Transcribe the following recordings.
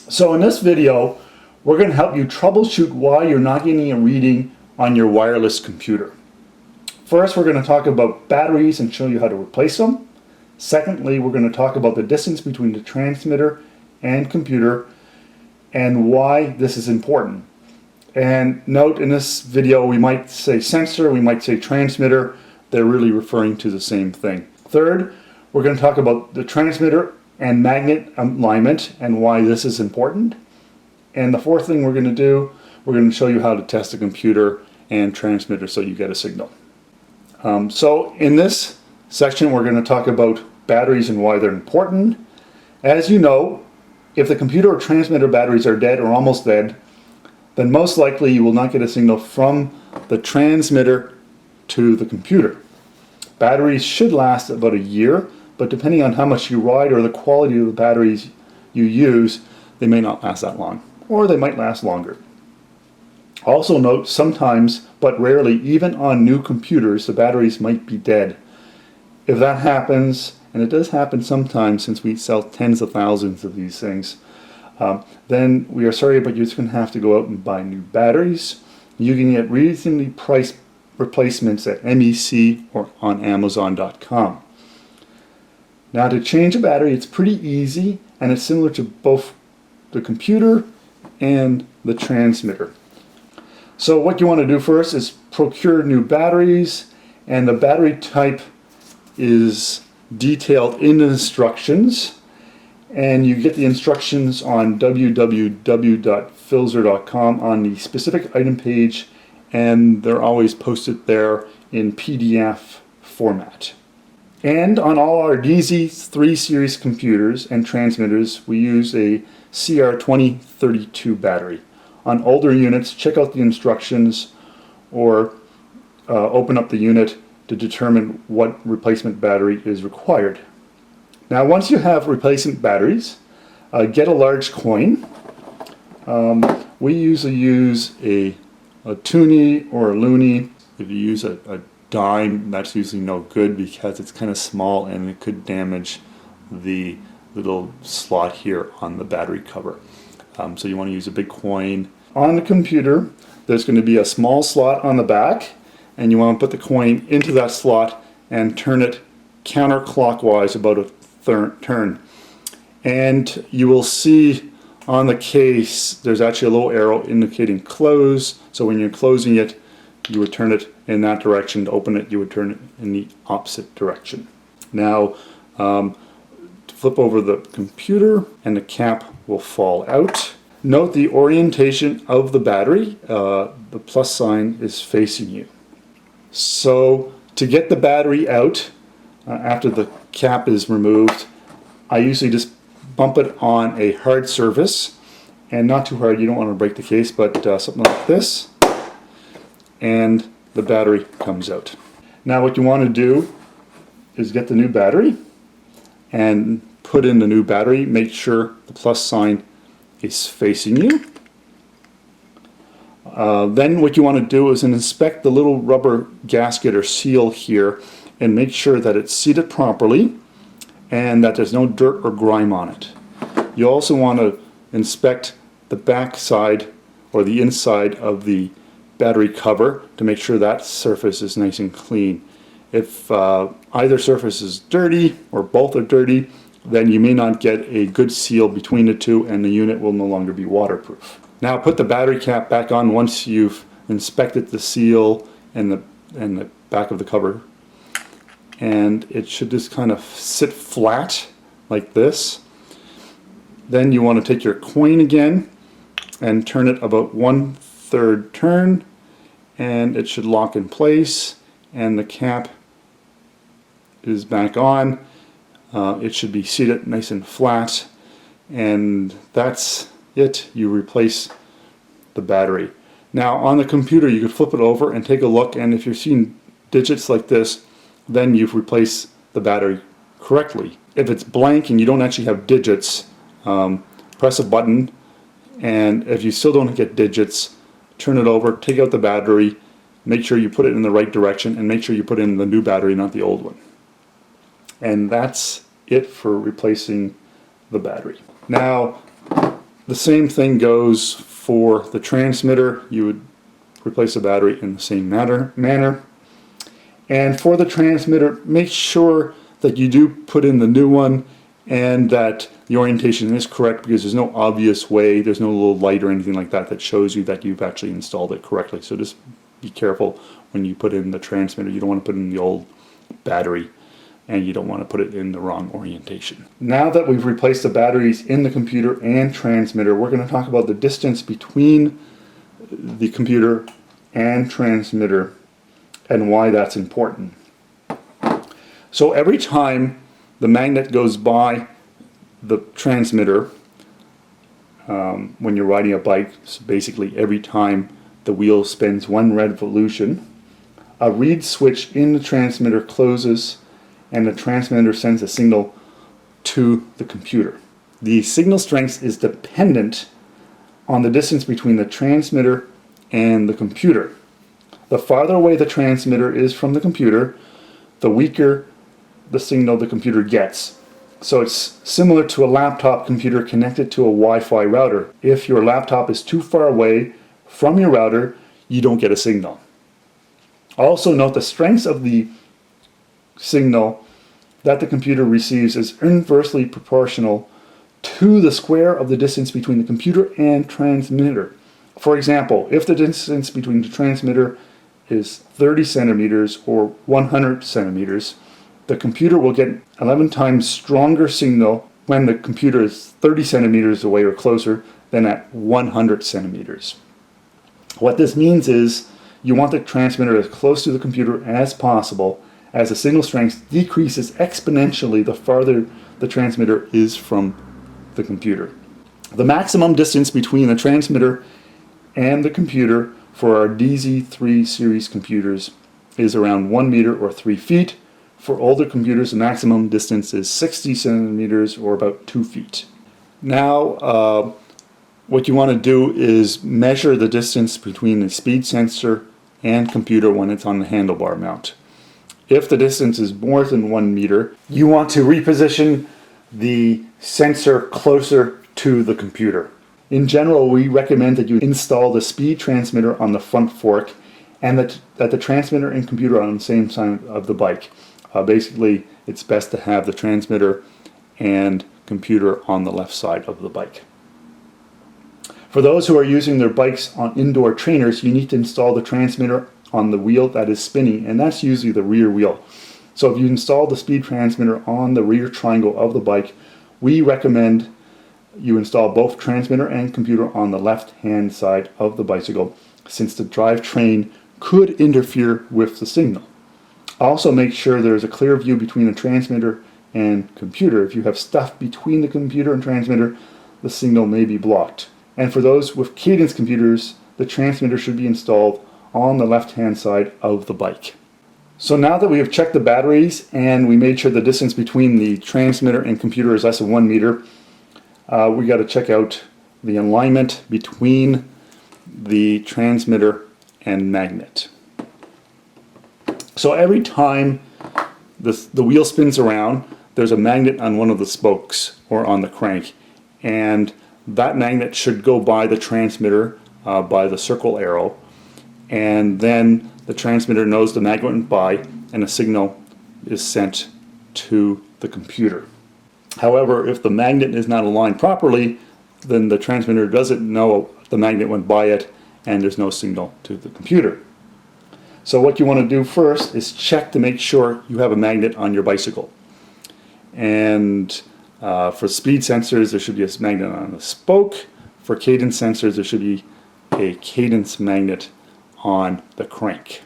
So in this video, we're going to help you troubleshoot why you're not getting a reading on your wireless computer. First, we're going to talk about batteries and show you how to replace them. Secondly, we're going to talk about the distance between the transmitter and computer and why this is important. And note, in this video we might say sensor, we might say transmitter. They're really referring to the same thing. Third, we're going to talk about the transmitter and magnet alignment and why this is important. And the fourth thing we're going to do, we're going to show you how to test the computer and transmitter so you get a signal. So in this section we're going to talk about batteries and why they're important. As you know, if the computer or transmitter batteries are dead or almost dead, then most likely you will not get a signal from the transmitter to the computer. Batteries should last about a year, but depending on how much you ride or the quality of the batteries you use, they may not last that long, or they might last longer. Also note, sometimes, but rarely, even on new computers, the batteries might be dead. If that happens, and it does happen sometimes since we sell tens of thousands of these things, then we are sorry, but you're just going to have to go out and buy new batteries. You can get reasonably priced replacements at MEC or on Amazon.com. Now, to change a battery, it's pretty easy, and it's similar to both the computer and the transmitter. So what you want to do first is procure new batteries, and the battery type is detailed in the instructions, and you get the instructions on www.filzer.com on the specific item page, and they're always posted there in PDF format. And on all our DZ3 series computers and transmitters, we use a CR2032 battery. On older units, check out the instructions or open up the unit to determine what replacement battery is required. Now, once you have replacement batteries, get a large coin. We usually use a toonie or a loonie. If you use a dime, that's usually no good because it's kind of small and it could damage the little slot here on the battery cover. So you want to use a big coin. On the computer, there's going to be a small slot on the back, and you want to put the coin into that slot and turn it counterclockwise about a turn. And you will see on the case there's actually a little arrow indicating close, so when you're closing it, you would turn it in that direction. To open it, you would turn it in the opposite direction. Now, flip over the computer and the cap will fall out. Note the orientation of the battery. The plus sign is facing you. So to get the battery out after the cap is removed, I usually just bump it on a hard surface, and not too hard, you don't want to break the case, but something like this, and the battery comes out. Now what you want to do is get the new battery and put in the new battery. Make sure the plus sign is facing you. Then what you want to do is inspect the little rubber gasket or seal here and make sure that it's seated properly and that there's no dirt or grime on it. You also want to inspect the back side or the inside of the battery cover to make sure that surface is nice and clean. If either surface is dirty or both are dirty, then you may not get a good seal between the two and the unit will no longer be waterproof. Now put the battery cap back on once you've inspected the seal and the back of the cover, and it should just kind of sit flat like this. Then you want to take your coin again and turn it about 1/3 turn, and it should lock in place, and the cap is back on. It should be seated nice and flat, and that's it. You replace the battery. Now on the computer you could flip it over and take a look, and if you're seeing digits like this, then you've replaced the battery correctly. If it's blank and you don't actually have digits, press a button, and if you still don't get digits, turn it over, take out the battery, make sure you put it in the right direction, and make sure you put in the new battery, not the old one. And that's it for replacing the battery. Now, The same thing goes for the transmitter. You would replace the battery in the same manner. And for the transmitter, make sure that you do put in the new one and that the orientation is correct, because there's no obvious way, there's no little light or anything like that that shows you that you've actually installed it correctly. So just be careful when you put in the transmitter. You don't want to put in the old battery, and you don't want to put it in the wrong orientation. Now that we've replaced the batteries in the computer and transmitter, we're going to talk about the distance between the computer and transmitter and why that's important. So every time the magnet goes by the transmitter, when you're riding a bike, so basically every time the wheel spins one revolution, a reed switch in the transmitter closes and the transmitter sends a signal to the computer. The signal strength is dependent on the distance between the transmitter and the computer. The farther away the transmitter is from the computer, the weaker the signal the computer gets. So it's similar to a laptop computer connected to a Wi-Fi router. If your laptop is too far away from your router, you don't get a signal. Also note the strength of the signal that the computer receives is inversely proportional to the square of the distance between the computer and transmitter. For example, if the distance between the transmitter is 30 centimeters or 100 centimeters, the computer will get 11 times stronger signal when the computer is 30 centimeters away or closer than at 100 centimeters. What this means is you want the transmitter as close to the computer as possible, as the signal strength decreases exponentially the farther the transmitter is from the computer. The maximum distance between the transmitter and the computer for our DZ3 series computers is around 1 meter or 3 feet. For older computers, the maximum distance is 60 centimeters or about 2 feet. Now, what you want to do is measure the distance between the speed sensor and computer when it's on the handlebar mount. If the distance is more than 1 meter, you want to reposition the sensor closer to the computer. In general, we recommend that you install the speed transmitter on the front fork and that the transmitter and computer are on the same side of the bike. Basically, it's best to have the transmitter and computer on the left side of the bike. For those who are using their bikes on indoor trainers, you need to install the transmitter on the wheel that is spinning, and that's usually the rear wheel. So if you install the speed transmitter on the rear triangle of the bike, we recommend you install both transmitter and computer on the left hand side of the bicycle, since the drivetrain could interfere with the signal. Also make sure there's a clear view between the transmitter and computer. If you have stuff between the computer and transmitter, the signal may be blocked. And for those with cadence computers, the transmitter should be installed on the left hand side of the bike. So now that we have checked the batteries and we made sure the distance between the transmitter and computer is less than 1 meter, we got to check out the alignment between the transmitter and magnet. So every time the wheel spins around, there's a magnet on one of the spokes or on the crank, and that magnet should go by the transmitter by the circle arrow, and then the transmitter knows the magnet went by and a signal is sent to the computer. However, if the magnet is not aligned properly, then the transmitter doesn't know the magnet went by it and there's no signal to the computer. So what you want to do first is check to make sure you have a magnet on your bicycle. And for speed sensors, there should be a magnet on the spoke. For cadence sensors, there should be a cadence magnet on the crank.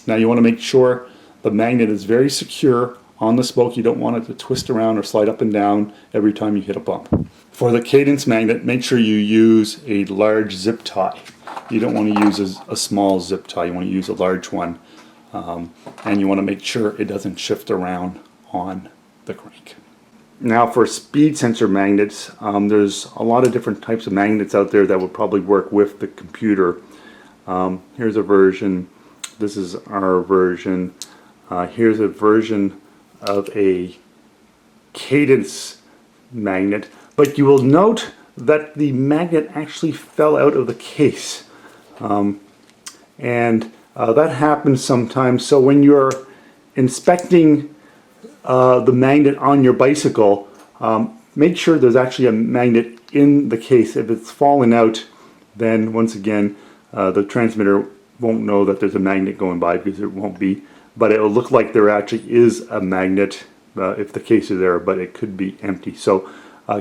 Now you want to make sure the magnet is very secure on the spoke. You don't want it to twist around or slide up and down every time you hit a bump. For the cadence magnet, make sure you use a large zip tie. You don't want to use a small zip tie. You want to use a large one. And you want to make sure it doesn't shift around on the crank. Now for speed sensor magnets, there's a lot of different types of magnets out there that would probably work with the computer. Here's a version. This is our version. Here's a version of a cadence magnet. But you will note that the magnet actually fell out of the case. That happens sometimes. So when you're inspecting the magnet on your bicycle, make sure there's actually a magnet in the case. If it's fallen out, then once again the transmitter won't know that there's a magnet going by, because there won't be, but it will look like there actually is a magnet if the case is there, but it could be empty. So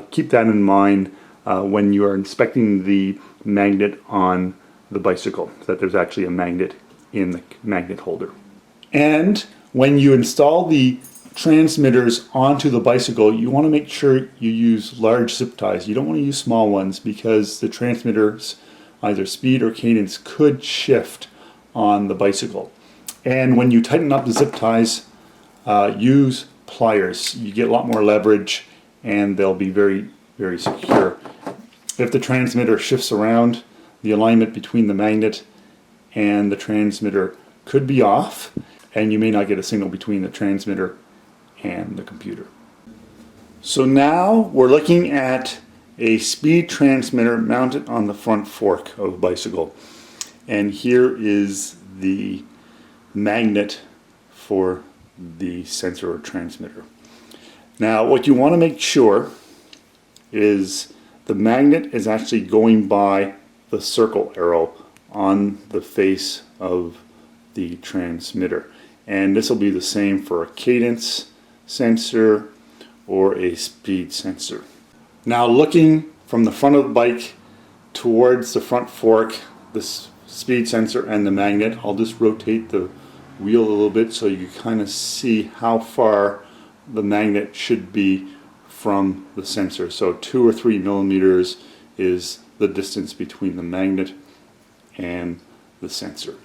keep that in mind when you are inspecting the magnet on the bicycle, that there's actually a magnet in the magnet holder. And when you install the transmitters onto the bicycle, you want to make sure you use large zip ties. You don't want to use small ones, because the transmitters, either speed or cadence, could shift on the bicycle. And when you tighten up the zip ties, use pliers. You get a lot more leverage, and they'll be very, very secure. If the transmitter shifts around, the alignment between the magnet and the transmitter could be off, and you may not get a signal between the transmitter and the computer. So now we're looking at a speed transmitter mounted on the front fork of a bicycle. And here is the magnet for the sensor or transmitter. Now what you want to make sure is the magnet is actually going by the circle arrow on the face of the transmitter. And this will be the same for a cadence sensor or a speed sensor. Now looking from the front of the bike towards the front fork, the speed sensor and the magnet, I'll just rotate the wheel a little bit so you kind of see how far the magnet should be from the sensor. So 2 or 3 millimeters is the distance between the magnet and the sensor.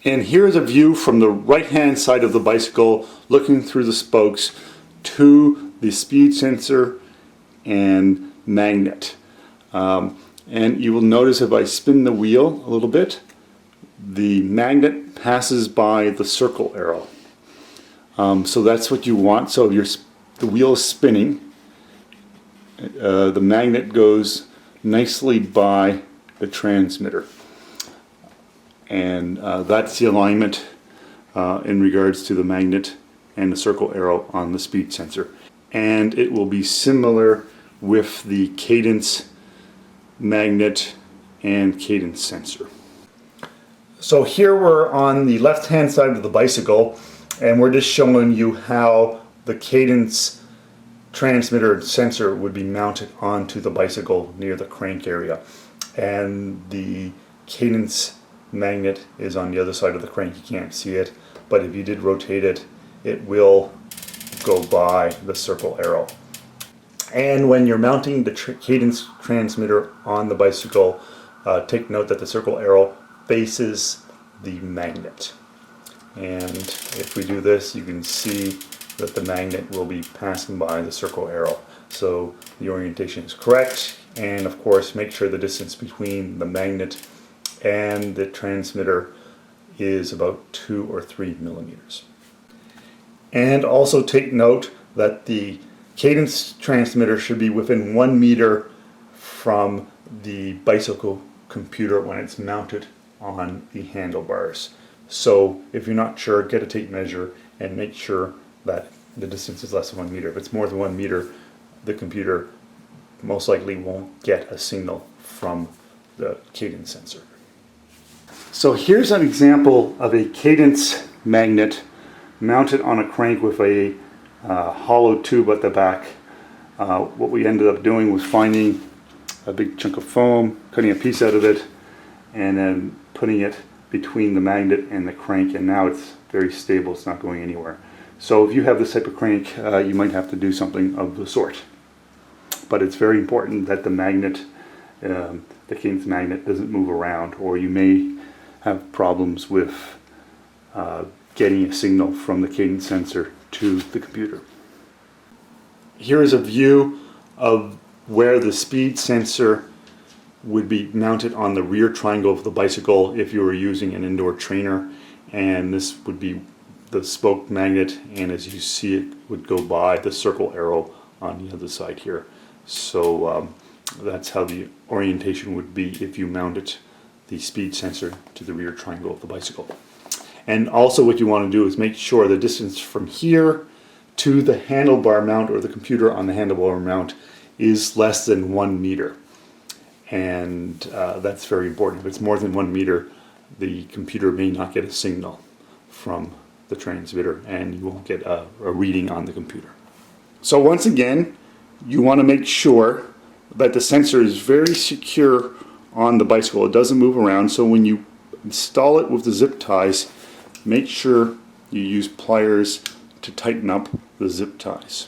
And here's a view from the right hand side of the bicycle, looking through the spokes to the speed sensor and magnet. And you will notice if I spin the wheel a little bit, the magnet passes by the circle arrow. So that's what you want. So if the wheel is spinning, the magnet goes nicely by the transmitter. And that's the alignment in regards to the magnet and the circle arrow on the speed sensor. And it will be similar with the cadence magnet and cadence sensor. So here we're on the left hand side of the bicycle, and we're just showing you how the cadence transmitter and sensor would be mounted onto the bicycle near the crank area, and the cadence magnet is on the other side of the crank. You can't see it, but if you did rotate it, it will go by the circle arrow. And when you're mounting the cadence transmitter on the bicycle, take note that the circle arrow faces the magnet. And if we do this, you can see that the magnet will be passing by the circle arrow. So the orientation is correct, and of course make sure the distance between the magnet and the transmitter is about 2 or 3 millimeters. And also take note that the cadence transmitter should be within 1 meter from the bicycle computer when it's mounted on the handlebars. So if you're not sure, get a tape measure and make sure that the distance is less than 1 meter. If it's more than 1 meter, the computer most likely won't get a signal from the cadence sensor. So here's an example of a cadence magnet mounted on a crank with a hollow tube at the back. What we ended up doing was finding a big chunk of foam, cutting a piece out of it, and then putting it between the magnet and the crank, and now it's very stable, it's not going anywhere. So if you have this type of crank, you might have to do something of the sort. But it's very important that the magnet, the cadence magnet, doesn't move around, or you may have problems with getting a signal from the cadence sensor to the computer. Here is a view of where the speed sensor would be mounted on the rear triangle of the bicycle if you were using an indoor trainer, and this would be the spoke magnet, and as you see it would go by the circle arrow on the other side here. So That's how the orientation would be if you mounted the speed sensor to the rear triangle of the bicycle. And also what you want to do is make sure the distance from here to the handlebar mount or the computer on the handlebar mount is less than 1 meter. And that's very important. If it's more than 1 meter, the computer may not get a signal from the transmitter and you won't get a reading on the computer. So once again, you want to make sure that the sensor is very secure on the bicycle. It doesn't move around, so when you install it with the zip ties, make sure you use pliers to tighten up the zip ties.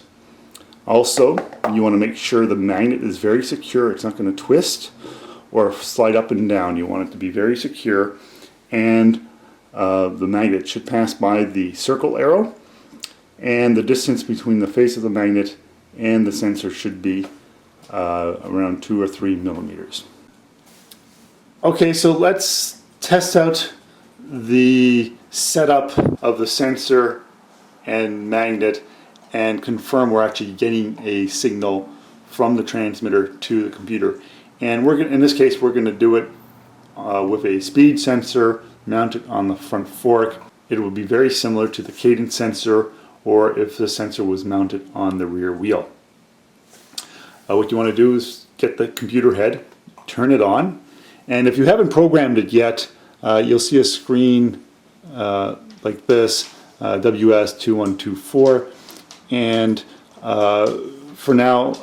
Also, you want to make sure the magnet is very secure. It's not going to twist or slide up and down. You want it to be very secure, and the magnet should pass by the circle arrow, and the distance between the face of the magnet and the sensor should be around 2 or 3 millimeters. Okay, so let's test out the setup of the sensor and magnet and confirm we're actually getting a signal from the transmitter to the computer. And in this case, we're going to do it with a speed sensor mounted on the front fork. It will be very similar to the cadence sensor, or if the sensor was mounted on the rear wheel. What you want to do is get the computer head, turn it on, and if you haven't programmed it yet, you'll see a screen like this, WS2124, and for now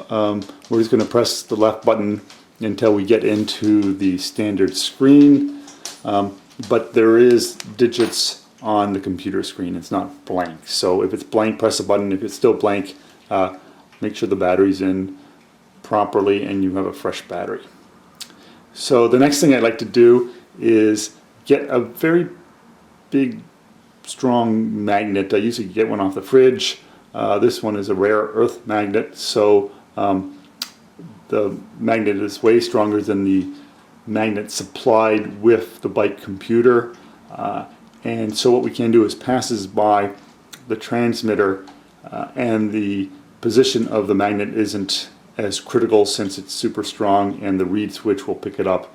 we're just going to press the left button until we get into the standard screen, but there is digits on the computer screen. It's not blank, so if it's blank, press a button. If it's still blank, make sure the battery's in properly and you have a fresh battery. So the next thing I'd like to do is get a very big, strong magnet. I usually get one off the fridge. This one is a rare earth magnet, so the magnet is way stronger than the magnet supplied with the bike computer. And so what we can do is passes by the transmitter, and the position of the magnet isn't as critical since it's super strong, and the reed switch will pick it up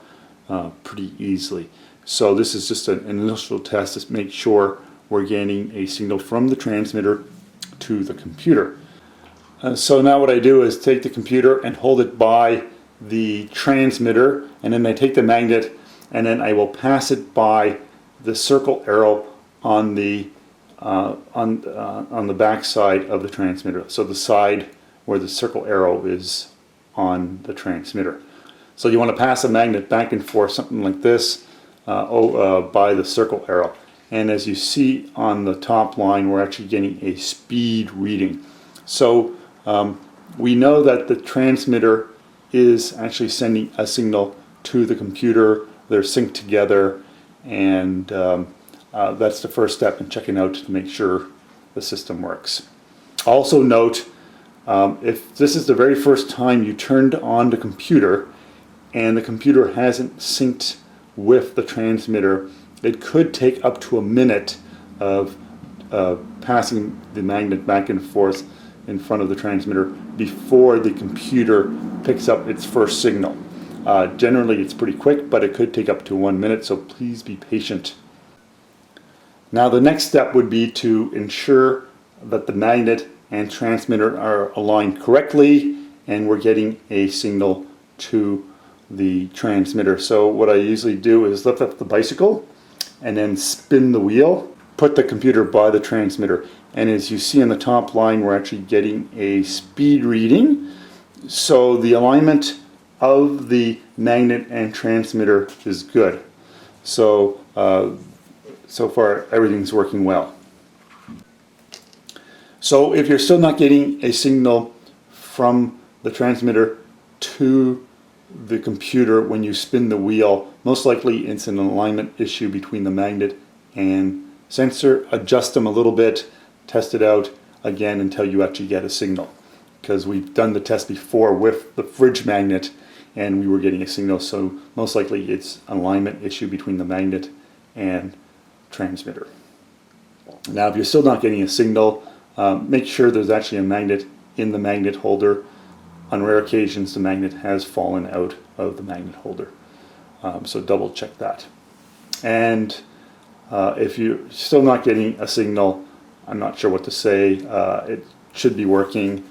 pretty easily. So this is just an initial test to make sure we're getting a signal from the transmitter to the computer. So now what I do is take the computer and hold it by the transmitter, and then I take the magnet and then I will pass it by the circle arrow on the back side of the transmitter. So the side where the circle arrow is on the transmitter. So you want to pass a magnet back and forth, something like this, by the circle arrow. And as you see on the top line, we're actually getting a speed reading. So we know that the transmitter is actually sending a signal to the computer. They're synced together, and that's the first step in checking out to make sure the system works. Also note, if this is the very first time you turned on the computer and the computer hasn't synced with the transmitter, it could take up to a minute of passing the magnet back and forth in front of the transmitter before the computer picks up its first signal. Generally it's pretty quick, but it could take up to 1 minute, so please be patient. Now the next step would be to ensure that the magnet and transmitter are aligned correctly and we're getting a signal to the transmitter. So what I usually do is lift up the bicycle and then spin the wheel, put the computer by the transmitter, and as you see on the top line, we're actually getting a speed reading. So the alignment of the magnet and transmitter is good. So so far everything's working well. So if you're still not getting a signal from the transmitter to the computer when you spin the wheel, most likely it's an alignment issue between the magnet and sensor. Adjust them a little bit, test it out again until you actually get a signal, because we've done the test before with the fridge magnet and we were getting a signal, so most likely it's an alignment issue between the magnet and transmitter. Now if you're still not getting a signal, make sure there's actually a magnet in the magnet holder on rare occasions the magnet has fallen out of the magnet holder. So double check that. And if you're still not getting a signal, I'm not sure what to say, it should be working.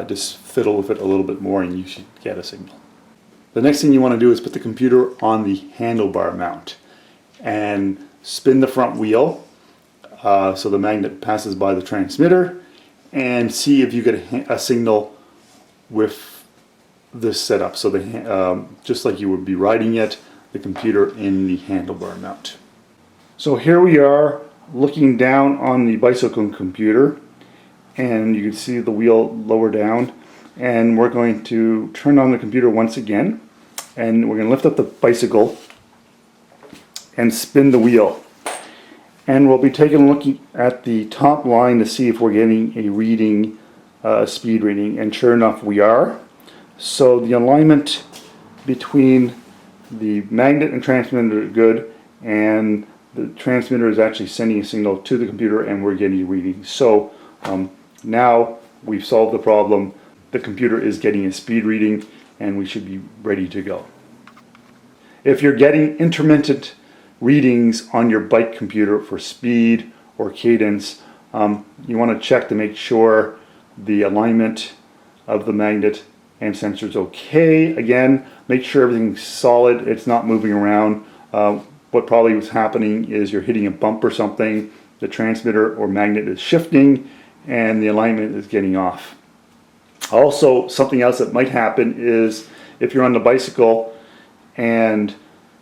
Just fiddle with it a little bit more and you should get a signal. The next thing you want to do is put the computer on the handlebar mount and spin the front wheel so the magnet passes by the transmitter, and see if you get a signal with this setup. So just like you would be riding it, the computer in the handlebar mount. So here we are looking down on the bicycle computer, and you can see the wheel lower down, and we're going to turn on the computer once again, and we're going to lift up the bicycle and spin the wheel. And we'll be taking a look at the top line to see if we're getting a reading, speed reading, and sure enough we are. So the alignment between the magnet and transmitter is good, and the transmitter is actually sending a signal to the computer and we're getting a reading. So now we've solved the problem. The computer is getting a speed reading and we should be ready to go. If you're getting intermittent readings on your bike computer for speed or cadence, you want to check to make sure the alignment of the magnet and sensor is okay. Again, make sure everything's solid, it's not moving around. What probably was happening is you're hitting a bump or something, the transmitter or magnet is shifting and the alignment is getting off. Also, something else that might happen is if you're on the bicycle and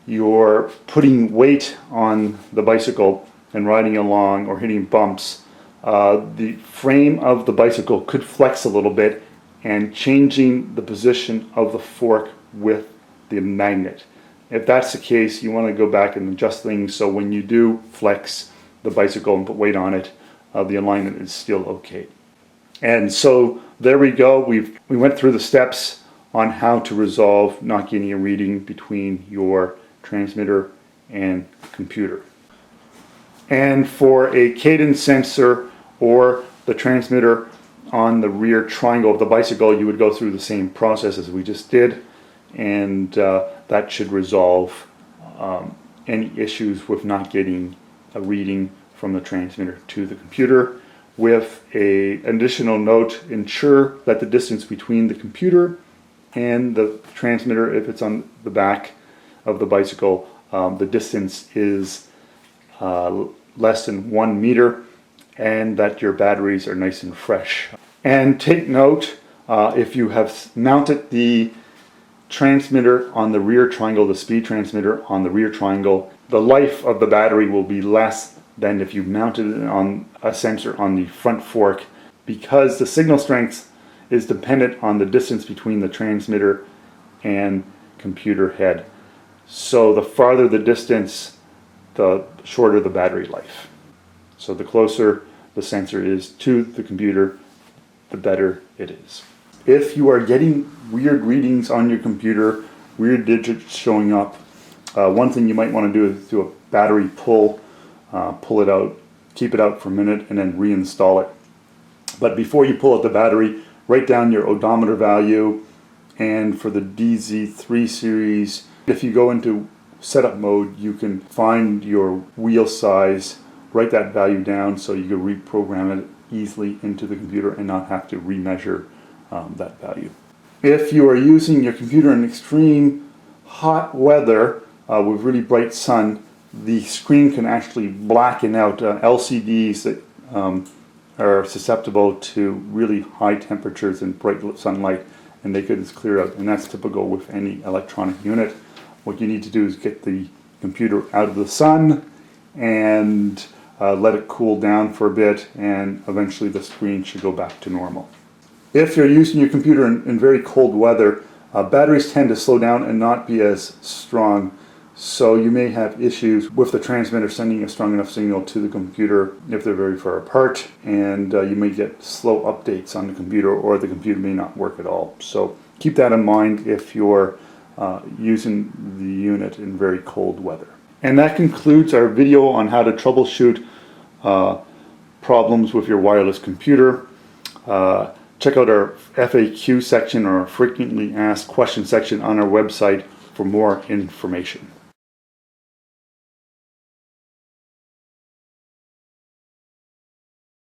you're putting weight on the bicycle and riding along or hitting bumps, the frame of the bicycle could flex a little bit and changing the position of the fork with the magnet. If that's the case, you want to go back and adjust things so when you do flex the bicycle and put weight on it, the alignment is still okay. And so there we go. We went through the steps on how to resolve not getting a reading between your transmitter and computer. And for a cadence sensor or the transmitter on the rear triangle of the bicycle, you would go through the same process as we just did, and that should resolve any issues with not getting a reading from the transmitter to the computer. With an additional note, ensure that the distance between the computer and the transmitter, if it's on the back of the bicycle, the distance is less than 1 meter, and that your batteries are nice and fresh. And take note, if you have mounted the transmitter on the rear triangle, the speed transmitter on the rear triangle, the life of the battery will be less than if you mounted it on a sensor on the front fork, because the signal strength is dependent on the distance between the transmitter and computer head. So the farther the distance, the shorter the battery life. So the closer the sensor is to the computer, the better it is. If you are getting weird readings on your computer, weird digits showing up, one thing you might want to do is do a battery pull it out, keep it out for a minute, and then reinstall it. But before you pull out the battery, write down your odometer value, and for the DZ3 series, if you go into setup mode, you can find your wheel size, write that value down so you can reprogram it easily into the computer and not have to remeasure that value. If you are using your computer in extreme hot weather with really bright sun, the screen can actually blacken out. LCDs that are susceptible to really high temperatures and bright sunlight, and they could just clear out, and that's typical with any electronic unit. What you need to do is get the computer out of the sun and let it cool down for a bit, and eventually the screen should go back to normal. If you're using your computer in very cold weather, batteries tend to slow down and not be as strong, so you may have issues with the transmitter sending a strong enough signal to the computer if they're very far apart, and you may get slow updates on the computer, or the computer may not work at all. So keep that in mind if you're using the unit in very cold weather. And that concludes our video on how to troubleshoot problems with your wireless computer. check out our FAQ section or our frequently asked question section on our website for more information.